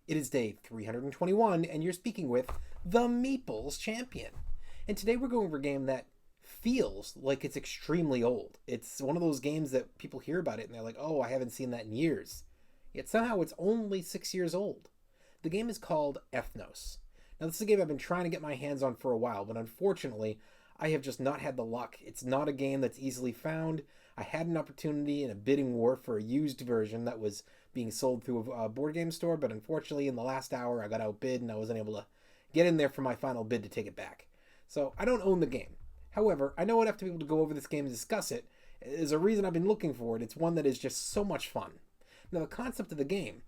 It is day 321, and you're speaking with the Meeples Champion. And today we're going over a game that feels like it's extremely old. It's one of those games that people hear about it and they're like, oh, I haven't seen that in years. Yet somehow it's only 6 years old. The game is called Ethnos. Now, this is a game I've been trying to get my hands on for a while, but unfortunately, I have just not had the luck. It's not a game that's easily found. I had an opportunity in a bidding war for a used version that was being sold through a board game store, but unfortunately in the last hour I got outbid and I wasn't able to get in there for my final bid to take it back. So I don't own the game. However, I know enough to be able to go over this game and discuss it. There's a reason I've been looking for it. It's one that is just so much fun. Now, the concept of the game,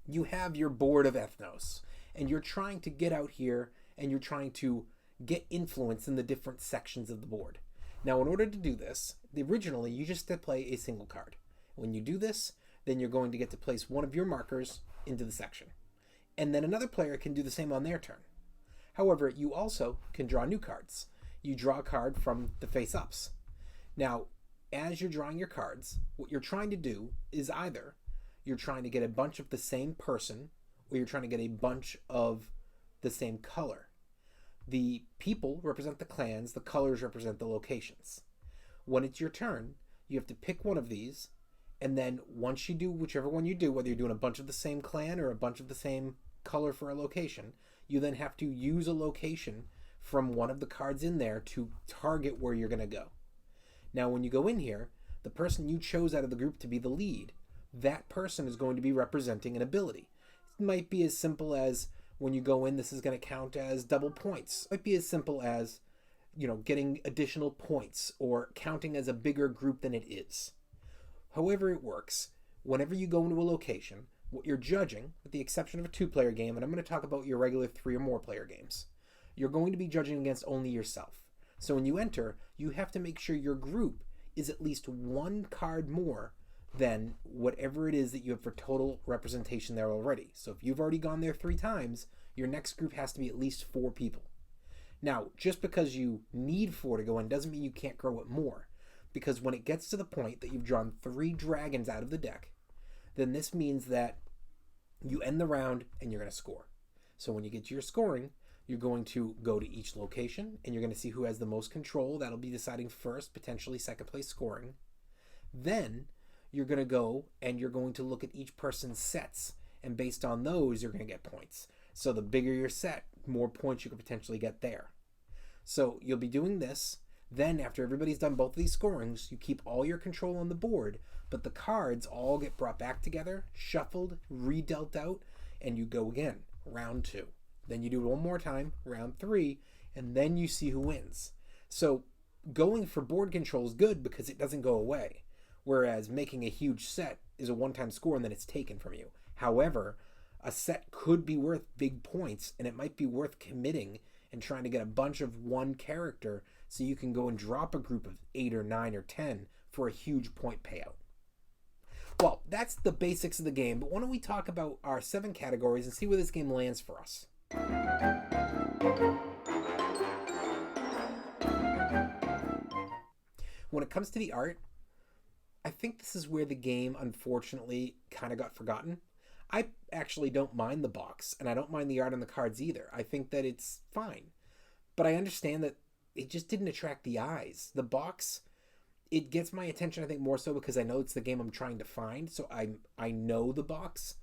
you have your board of Ethnos, and you're trying to get out here and you're trying to get influence in the different sections of the board. Now, in order to do this, originally you just play a single card. When you do this, then you're going to get to place one of your markers into the section. And then another player can do the same on their turn. However, you also can draw new cards. You draw a card from the face-ups. Now, as you're drawing your cards, what you're trying to do is either you're trying to get a bunch of the same person or you're trying to get a bunch of the same color. The people represent the clans, the colors represent the locations. When it's your turn, you have to pick one of these, and then once you do whichever one you do, whether you're doing a bunch of the same clan or a bunch of the same color for a location, you then have to use a location from one of the cards in there to target where you're going to go. Now, when you go in here, the person you chose out of the group to be the lead, that person is going to be representing an ability. It might be as simple as when you go in, this is going to count as double points. It might be as simple as, getting additional points or counting as a bigger group than it is. However it works, whenever you go into a location, what you're judging, with the exception of a 2-player game, and I'm going to talk about your regular 3 or more player games, you're going to be judging against only yourself. So when you enter, you have to make sure your group is at least one card more than whatever it is that you have for total representation there already. So if you've already gone there 3 times, your next group has to be at least 4 people. Now, just because you need 4 to go in doesn't mean you can't grow it more. Because when it gets to the point that you've drawn 3 dragons out of the deck, then this means that you end the round and you're going to score. So when you get to your scoring, you're going to go to each location and you're going to see who has the most control. That'll be deciding first, potentially second place scoring. Then you're going to go and you're going to look at each person's sets, and based on those, you're going to get points. So the bigger your set, more points you could potentially get there. So you'll be doing this. Then after everybody's done both of these scorings, you keep all your control on the board, but the cards all get brought back together, shuffled, redealt out, and you go again, round 2. Then you do it one more time, round 3, and then you see who wins. So going for board control is good because it doesn't go away, whereas making a huge set is a one-time score and then it's taken from you. However, a set could be worth big points, and it might be worth committing and trying to get a bunch of one character so you can go and drop a group of 8 or 9 or 10 for a huge point payout. Well, that's the basics of the game, but why don't we talk about our 7 categories and see where this game lands for us. When it comes to the art, I think this is where the game unfortunately kind of got forgotten. I actually don't mind the box, and I don't mind the art on the cards either. I think that it's fine. But I understand that it just didn't attract the eyes. The box, it gets my attention, I think, more so because I know it's the game I'm trying to find, so I know the box.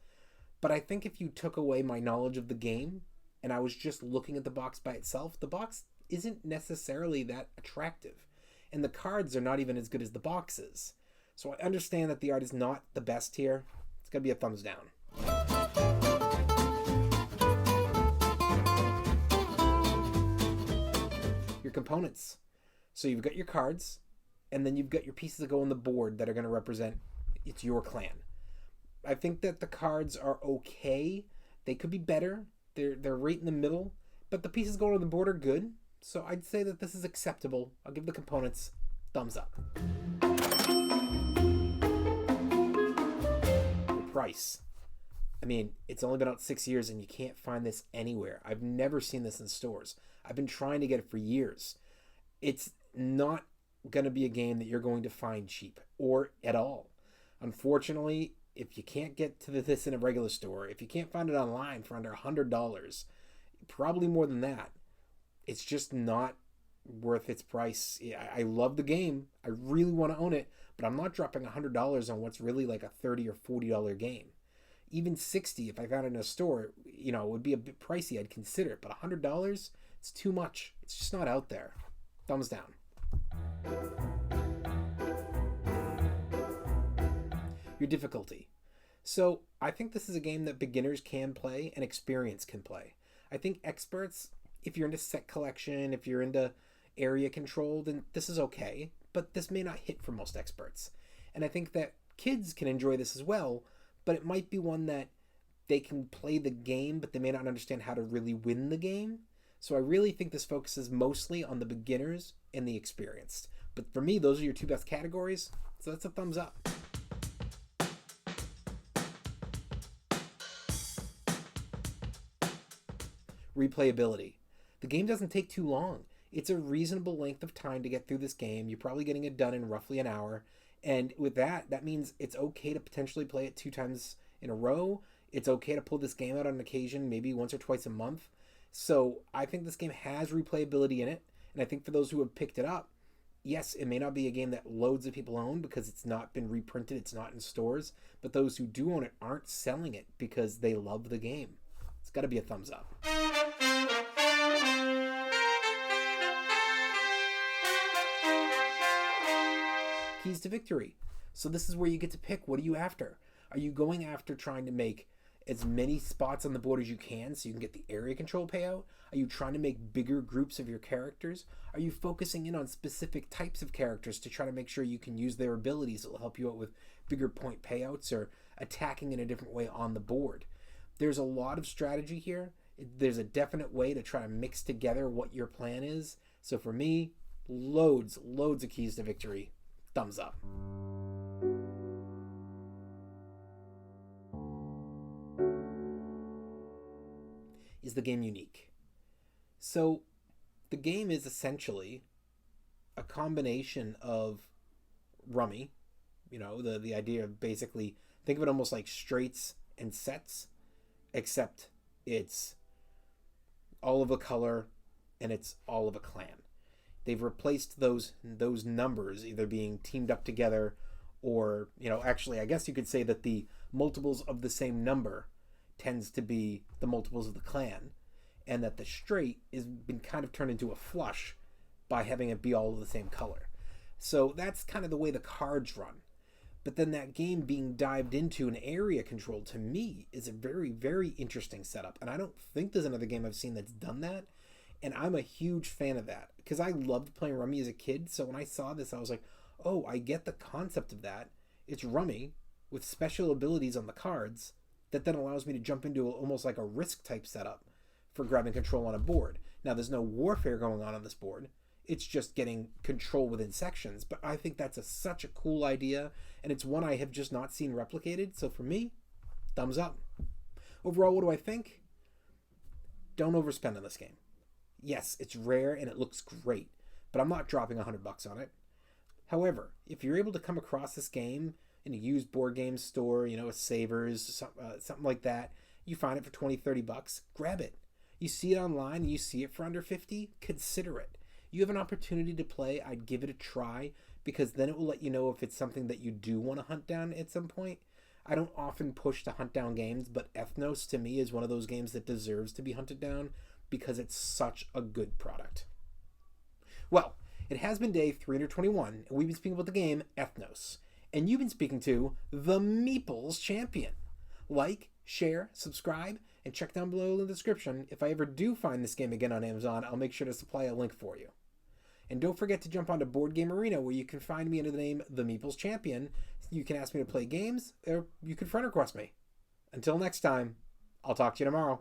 But I think if you took away my knowledge of the game, and I was just looking at the box by itself, the box isn't necessarily that attractive. And the cards are not even as good as the box is. So I understand that the art is not the best here. It's going to be a thumbs down. Your components. So you've got your cards, and then you've got your pieces that go on the board that are going to represent it's your clan. I think that the cards are okay. They could be better. They're right in the middle, but the pieces going on the board are good. So I'd say that this is acceptable. I'll give the components thumbs up. The price. I mean, it's only been out 6 years and you can't find this anywhere. I've never seen this in stores. I've been trying to get it for years. It's not going to be a game that you're going to find cheap or at all. Unfortunately, if you can't get to this in a regular store, if you can't find it online for under $100, probably more than that, it's just not worth its price. I love the game. I really want to own it, but I'm not dropping $100 on what's really like a $30 or $40 game. Even 60, if I found it in a store, it would be a bit pricey. I'd consider it, but $100, it's too much. It's just not out there. Thumbs down. Your difficulty. So I think this is a game that beginners can play and experience can play. I think experts, if you're into set collection, if you're into area control, then this is okay, but this may not hit for most experts. And I think that kids can enjoy this as well, but it might be one that they can play the game, but they may not understand how to really win the game. So I really think this focuses mostly on the beginners and the experienced. But for me, those are your two best categories, so that's a thumbs up. Replayability. The game doesn't take too long. It's a reasonable length of time to get through this game. You're probably getting it done in roughly an hour. And with that means it's okay to potentially play it 2 times in a row. It's okay to pull this game out on occasion, maybe once or twice a month. So I think this game has replayability in it. And I think for those who have picked it up, yes, it may not be a game that loads of people own because it's not been reprinted, it's not in stores. But those who do own it aren't selling it because they love the game. It's got to be a thumbs up. Keys to victory. So this is where you get to pick, what are you after? Are you going after trying to make as many spots on the board as you can so you can get the area control payout? Are you trying to make bigger groups of your characters? Are you focusing in on specific types of characters to try to make sure you can use their abilities that will help you out with bigger point payouts or attacking in a different way on the board? There's a lot of strategy here. There's a definite way to try to mix together what your plan is. So for me, loads of keys to victory. Thumbs up. Is the game unique? So the game is essentially a combination of rummy, the idea of basically, think of it almost like straights and sets, except it's all of a color and it's all of a clan. They've replaced those numbers either being teamed up together or, actually, I guess you could say that the multiples of the same number tends to be the multiples of the clan, and that the straight has been kind of turned into a flush by having it be all of the same color. So that's kind of the way the cards run. But then that game being dived into an area control, to me, is a very, very interesting setup. And I don't think there's another game I've seen that's done that. And I'm a huge fan of that because I loved playing Rummy as a kid. So when I saw this, I was like, oh, I get the concept of that. It's Rummy with special abilities on the cards that then allows me to jump into almost like a Risk type setup for grabbing control on a board. Now, there's no warfare going on this board. It's just getting control within sections. But I think that's such a cool idea. And it's one I have just not seen replicated. So for me, thumbs up. Overall, what do I think? Don't overspend on this game. Yes, it's rare and it looks great, but I'm not dropping $100 on it. However, if you're able to come across this game in a used board game store, a Savers, something like that, you find it for $20-$30, grab it. You see it online and you see it for under $50, consider it. You have an opportunity to play, I'd give it a try, because then it will let you know if it's something that you do want to hunt down at some point. I don't often push to hunt down games, but Ethnos to me is one of those games that deserves to be hunted down because it's such a good product. Well, it has been day 321, and we've been speaking about the game Ethnos. And you've been speaking to the Meeples Champion. Like, share, subscribe, and check down below in the description. If I ever do find this game again on Amazon, I'll make sure to supply a link for you. And don't forget to jump onto Board Game Arena, where you can find me under the name The Meeples Champion. You can ask me to play games, or you can friend request me. Until next time, I'll talk to you tomorrow.